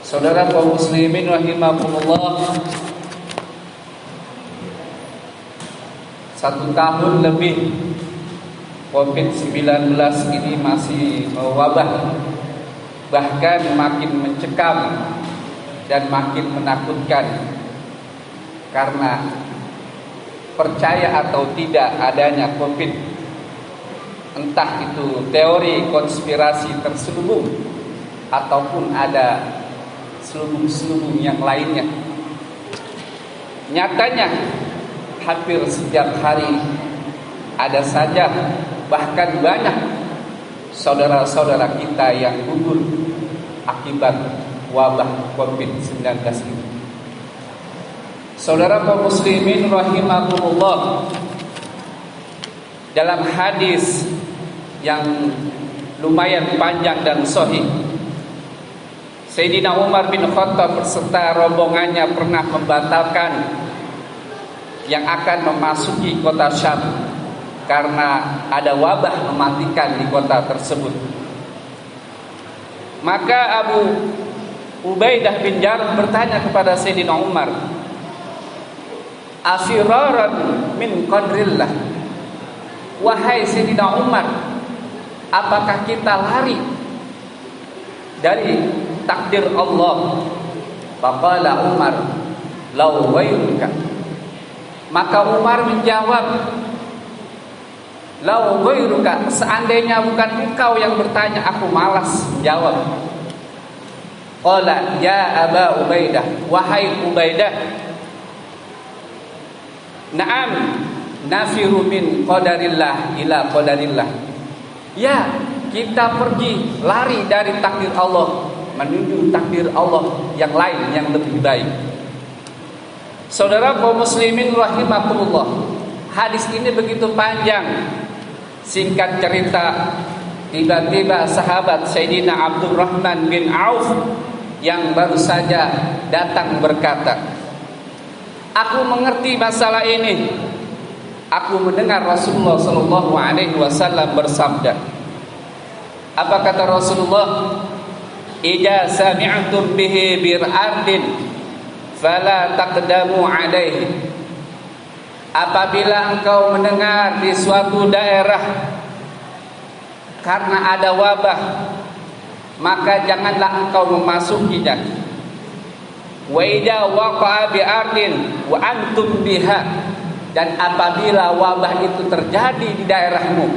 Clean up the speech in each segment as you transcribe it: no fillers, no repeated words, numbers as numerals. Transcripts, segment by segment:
Saudara kaum muslimin rahimakumullah, 1 tahun lebih COVID-19 ini masih mewabah, bahkan makin mencekam dan makin menakutkan. Karena percaya atau tidak adanya COVID, entah itu teori konspirasi terselubung ataupun ada selubung-selubung yang lainnya. Nyatanya hampir setiap hari ada saja, bahkan banyak saudara-saudara kita yang gugur akibat wabah COVID-19 ini. Saudara kaum muslimin rahimakumullah, dalam hadis yang lumayan panjang dan sahih, Sayyidina Umar bin Khattab berserta rombongannya pernah membatalkan yang akan memasuki kota Syam karena ada wabah mematikan di kota tersebut. Maka Abu Ubaidah bin Jarrah bertanya kepada Sayyidina Umar, "Afiraran min qadrillah?" Wahai Sayyidina Umar, apakah kita lari dari takdir Allah? Faqala Umar, "Lau ghairuka." Maka Umar menjawab, "Lau ghairuka," seandainya bukan engkau yang bertanya, aku malas menjawab. Qala ya Aba Ubaidah, wahai Ubaidah, na'am nafiru min qadarillah ila qadarillah. Ya, kita pergi lari dari takdir Allah menuju takdir Allah yang lain yang lebih baik. Saudara kaum muslimin rahimakumullah, hadis ini begitu panjang. Singkat cerita, tiba-tiba sahabat Sayyidina Abdurrahman bin Auf yang baru saja datang berkata, "Aku mengerti masalah ini. Aku mendengar Rasulullah sallallahu alaihi wasallam bersabda." Apa kata Rasulullah? "Idza sami'tum bihi bir'ardin fala taqdamu alaihi." Apabila engkau mendengar di suatu daerah karena ada wabah, maka janganlah engkau memasukinya. Wa idza waqa'a bi ardin wa antum biha, dan apabila wabah itu terjadi di daerahmu,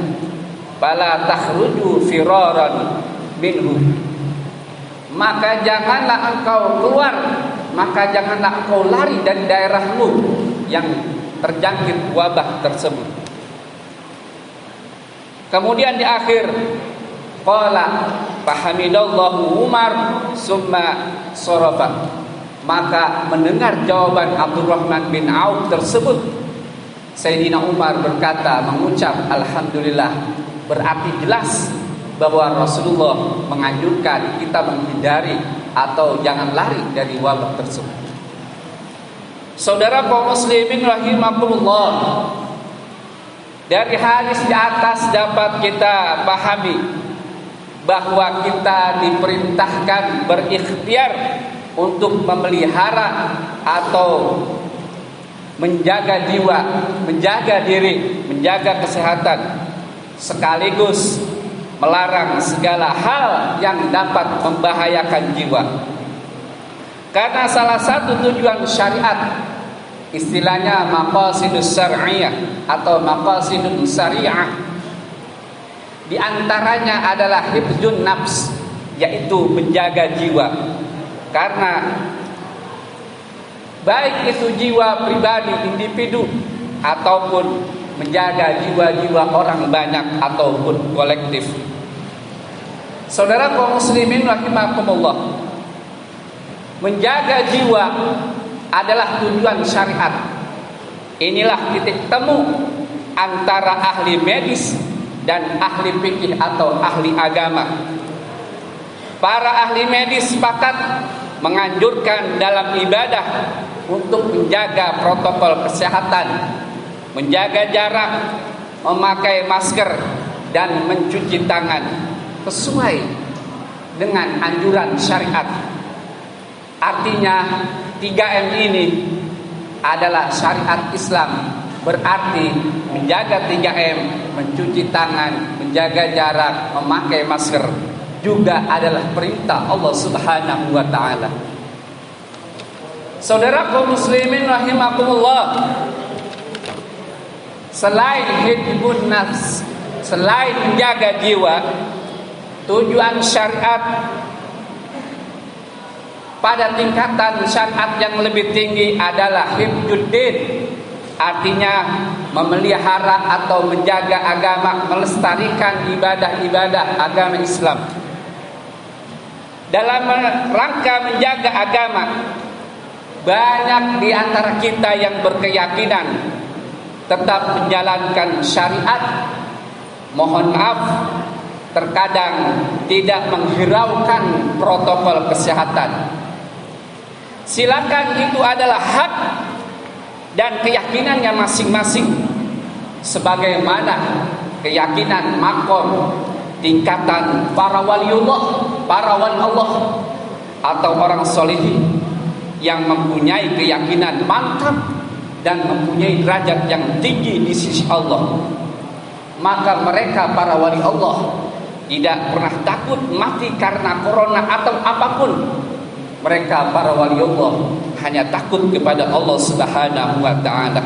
fala takhruju firaran minhu, maka janganlah engkau keluar, maka janganlah engkau lari dari daerahmu yang terjangkit wabah tersebut. Kemudian di akhir, qala fahamidallahu Umar summa sarafa, maka mendengar jawaban Abdurrahman bin Auf tersebut, Sayyidina Umar berkata, mengucap alhamdulillah. Berarti jelas bahwa Rasulullah menganjurkan kita menghindari atau jangan lari dari wabah tersebut. Saudara kaum muslimin rahimakumullah, dari hadis di atas dapat kita pahami bahwa kita diperintahkan berikhtiar untuk memelihara atau menjaga jiwa, menjaga diri, menjaga kesehatan, sekaligus melarang segala hal yang dapat membahayakan jiwa. Karena salah satu tujuan syariat, istilahnya maqasidus syar'iyyah atau maqasidun syari'ah, di antaranya adalah hifdzun nafs, yaitu menjaga jiwa. Karena baik itu jiwa pribadi individu ataupun menjaga jiwa-jiwa orang banyak ataupun kolektif. Saudara kaum muslimin rahimakumullah, menjaga jiwa adalah tujuan syariat. Inilah titik temu antara ahli medis dan ahli fikih atau ahli agama. Para ahli medis sepakat menganjurkan dalam ibadah untuk menjaga protokol kesehatan, menjaga jarak, memakai masker, dan mencuci tangan sesuai dengan anjuran syariat. Artinya 3M ini adalah syariat Islam. Berarti menjaga 3M, mencuci tangan, menjaga jarak, memakai masker juga adalah perintah Allah Subhanahu wa taala. Saudara kaum muslimin rahimakumullah, selain hifdzun nafs, selain menjaga jiwa, tujuan syariat pada tingkatan syariat yang lebih tinggi adalah hifdzuddin. Artinya memelihara atau menjaga agama, melestarikan ibadah-ibadah agama Islam. Dalam rangka menjaga agama, banyak di antara kita yang berkeyakinan tetap menjalankan syariat. Mohon maaf, terkadang tidak menghiraukan protokol kesehatan. Silakan, itu adalah hak dan keyakinannya masing-masing, sebagaimana keyakinan makom tingkatan para waliullah, para wali Allah atau orang solihin yang mempunyai keyakinan mantap dan mempunyai derajat yang tinggi di sisi Allah. Maka mereka para wali Allah tidak pernah takut mati karena corona atau apapun. Mereka para wali Allah hanya takut kepada Allah Subhanahu wa taala.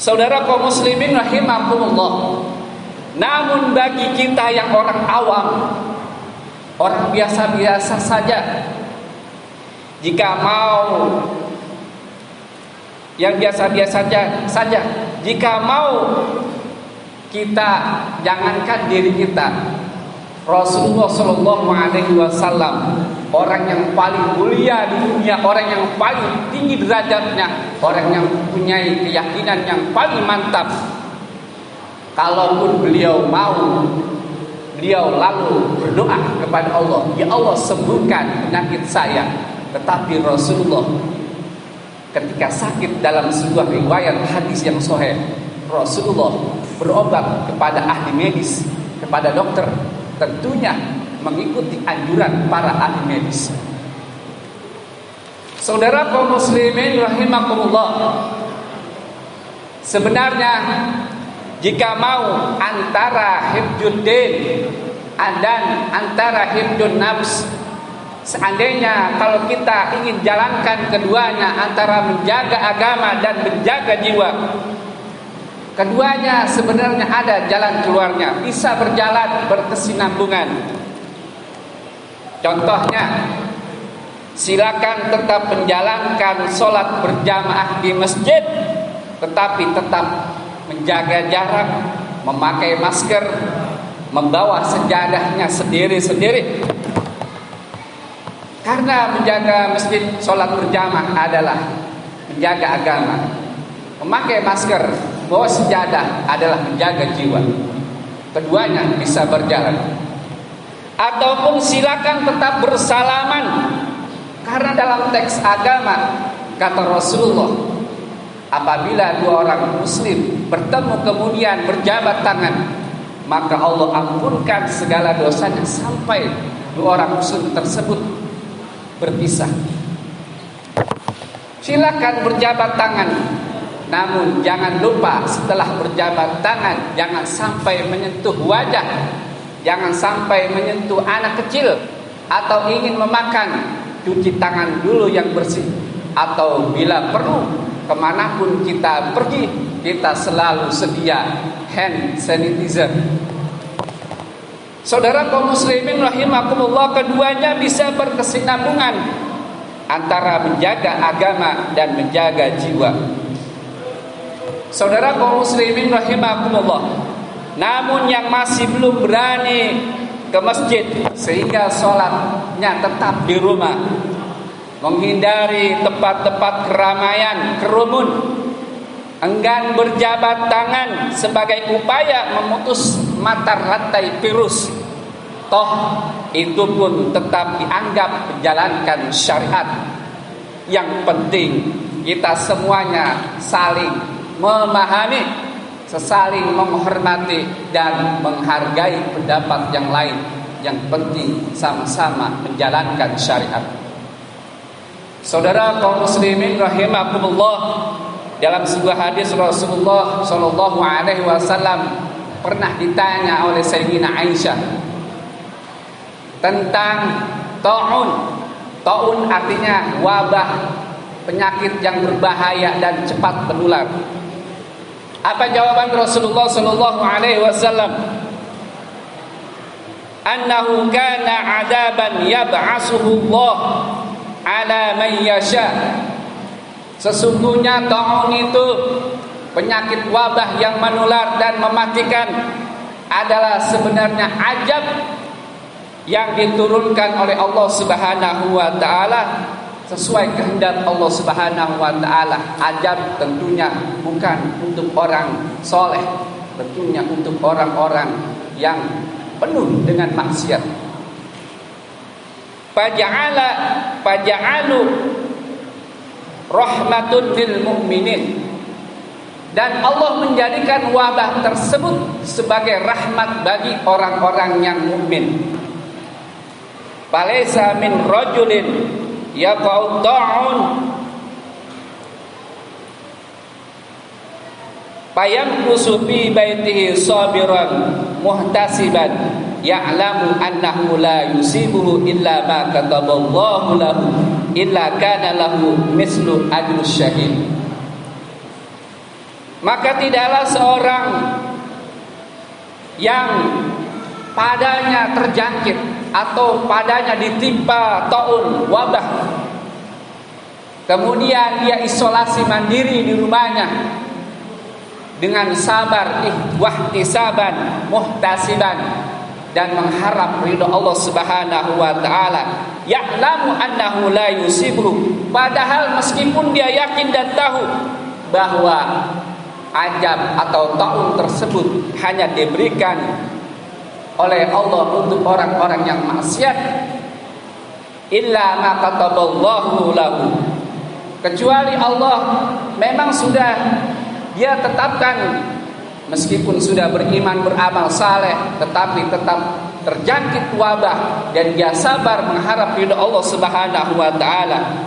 Saudara kaum muslimin rahimakumullah, namun bagi kita yang orang awam, orang biasa-biasa saja, jika mau yang biasa-biasa saja, jika mau kita, jangankan diri kita, Rasulullah Shallallahu Alaihi Wasallam, orang yang paling mulia di dunia, orang yang paling tinggi derajatnya, orang yang mempunyai keyakinan yang paling mantap, kalaupun beliau mau, beliau lalu berdoa kepada Allah, ya Allah sembuhkan penyakit saya. Tetapi Rasulullah ketika sakit, dalam sebuah riwayat hadis yang sahih, Rasulullah berobat kepada ahli medis, kepada dokter, tentunya mengikuti anjuran para ahli medis. Saudara kaum muslimin rahimakumullah, sebenarnya jika mau antara hifdzuddin dan antara hifdzun nafs, seandainya kalau kita ingin jalankan keduanya, antara menjaga agama dan menjaga jiwa, keduanya sebenarnya ada jalan keluarnya, bisa berjalan berkesinambungan. Contohnya, silakan tetap menjalankan sholat berjamaah di masjid, tetapi tetap menjaga jarak, memakai masker, membawa sejadahnya sendiri-sendiri. Karena menjaga masjid sholat berjamaah adalah menjaga agama. Memakai masker, bawa sejadah adalah menjaga jiwa. Keduanya bisa berjalan. Ataupun silakan tetap bersalaman, karena dalam teks agama kata Rasulullah, apabila dua orang muslim bertemu kemudian berjabat tangan, maka Allah ampunkan segala dosanya sampai dua orang muslim tersebut berpisah. Silakan berjabat tangan, namun jangan lupa setelah berjabat tangan jangan sampai menyentuh wajah, jangan sampai menyentuh anak kecil, atau ingin memakan, cuci tangan dulu yang bersih. Atau bila perlu, kemanapun kita pergi, kita selalu sedia hand sanitizer. Saudara kaum muslimin rahimakumullah, keduanya bisa berkesinambungan antara menjaga agama dan menjaga jiwa. Saudara kaum muslimin rahimakumullah, namun yang masih belum berani ke masjid sehingga sholatnya tetap di rumah, menghindari tempat-tempat keramaian, kerumun, enggan berjabat tangan sebagai upaya memutus mata rantai virus, toh itu pun tetap dianggap menjalankan syariat. Yang penting kita semuanya saling memahami, saling menghormati dan menghargai pendapat yang lain. Yang penting sama-sama menjalankan syariat. Saudara kaum muslimin rahimakumullah, dalam sebuah hadis Rasulullah sallallahu alaihi wasallam pernah ditanya oleh Sayyidina Aisyah tentang taun. Taun artinya wabah, penyakit yang berbahaya dan cepat menular. Apa jawaban Rasulullah sallallahu alaihi wasallam? Annahu kana adaban yab'asuhu Allah ala man yasha. Sesungguhnya taun itu penyakit wabah yang menular dan mematikan adalah sebenarnya azab yang diturunkan oleh Allah Subhanahu wa taala sesuai kehendak Allah Subhanahu wa taala. Azab tentunya bukan untuk orang soleh, tentunya untuk orang-orang yang penuh dengan maksiat. Faja'alu rahmatun lil mu'minin. Dan Allah menjadikan wabah tersebut sebagai rahmat bagi orang-orang yang mukmin. Falaisa min rajulin yaqa'u ta'un fayamkusu fi baitihi sabiran muhtasiban ya'lamu annahu la yusibuhu illa ma kataballahu lahu illa kana lahu mislu ajrus syahid. Maka tidaklah seorang yang padanya terjangkit atau padanya ditimpa taun wabah, kemudian dia isolasi mandiri di rumahnya dengan sabar, wahtisaban, muhtasiban, dan mengharap ridha Allah Subhanahu wa taala, ya'lamu annahu la yusibuhu, padahal meskipun dia yakin dan tahu bahwa azab atau taun tersebut hanya diberikan oleh Allah untuk orang-orang yang maksiat, illa ma kataballahu lahu, kecuali Allah memang sudah dia tetapkan, meskipun sudah beriman beramal saleh tetapi tetap terjangkit wabah dan dia sabar mengharap ridha Allah Subhanahu wa taala,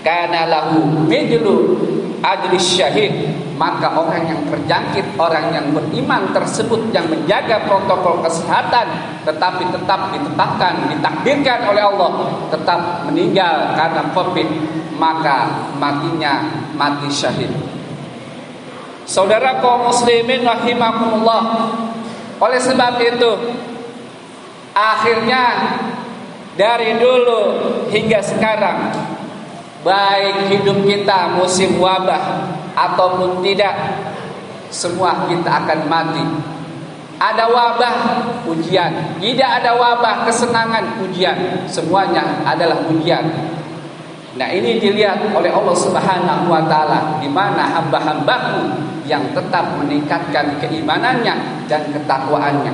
kana lahu mithlu ajri syahid, maka orang yang terjangkit, orang yang beriman tersebut yang menjaga protokol kesehatan tetapi tetap ditetapkan, ditakdirkan oleh Allah tetap meninggal karena Covid, maka matinya mati syahid. Saudara kaum muslimin rahimakumullah, oleh sebab itu akhirnya dari dulu hingga sekarang, baik hidup kita musim wabah ataupun tidak, semua kita akan mati. Ada wabah, ujian. Tidak ada wabah, kesenangan, ujian. Semuanya adalah ujian. Nah, ini dilihat oleh Allah Subhanahu wa taala, di mana hamba-hambaku yang tetap meningkatkan keimanannya dan ketakwaannya.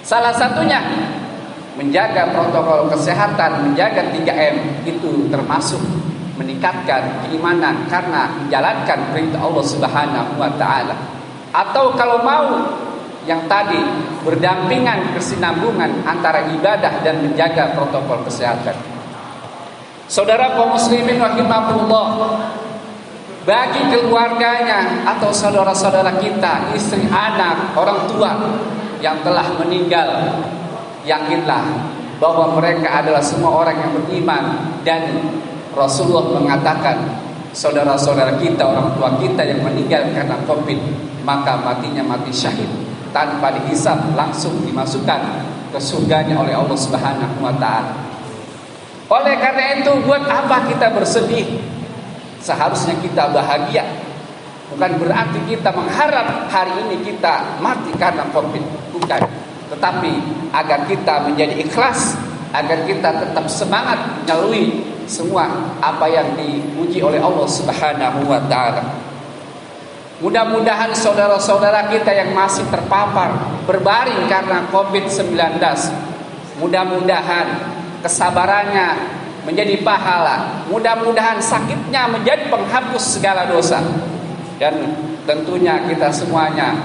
Salah satunya menjaga protokol kesehatan, menjaga 3M, itu termasuk meningkatkan keimanan karena menjalankan perintah Allah Subhanahu wa taala. Atau kalau mau yang tadi, berdampingan, kesinambungan antara ibadah dan menjaga protokol kesehatan. Saudara kaum muslimin rahimakumullah, bagi keluarganya atau saudara-saudara kita, istri, anak, orang tua yang telah meninggal, yakinlah bahwa mereka adalah semua orang yang beriman, dan Rasulullah mengatakan saudara-saudara kita, orang tua kita yang meninggal karena Covid, maka matinya mati syahid tanpa dihisab, langsung dimasukkan ke surganya oleh Allah Subhanahu wa taala. Oleh karena itu, buat apa kita bersedih? Seharusnya kita bahagia. Bukan berarti kita mengharap hari ini kita mati karena Covid, bukan. Tetapi agar kita menjadi ikhlas, agar kita tetap semangat melalui semua apa yang diuji oleh Allah Subhanahu wa taala. Mudah-mudahan saudara-saudara kita yang masih terpapar, berbaring karena Covid-19, mudah-mudahan kesabarannya menjadi pahala, mudah-mudahan sakitnya menjadi penghapus segala dosa. Dan tentunya kita semuanya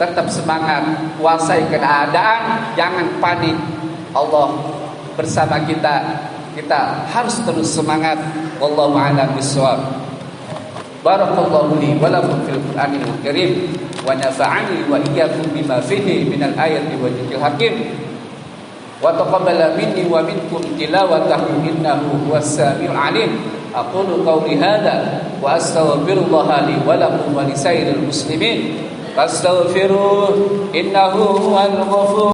tetap semangat, kuasai keadaan, jangan panik. Allah bersama kita, kita harus terus semangat. Wallahu a'lam bishawab. Barakallahu li wa lakum fil Qur'anil Karim wa nafa'ani wa iyyakum bima fihi minal ayati wa dzikril hakim wa taqabbala minni wa minkum tilawatahu innahu huwas samiul alim. Aqulu qawli hadza wa astaghfirullaha li wa lakum wa lisairil muslimin fastaghfiruhu innahu huwal ghafur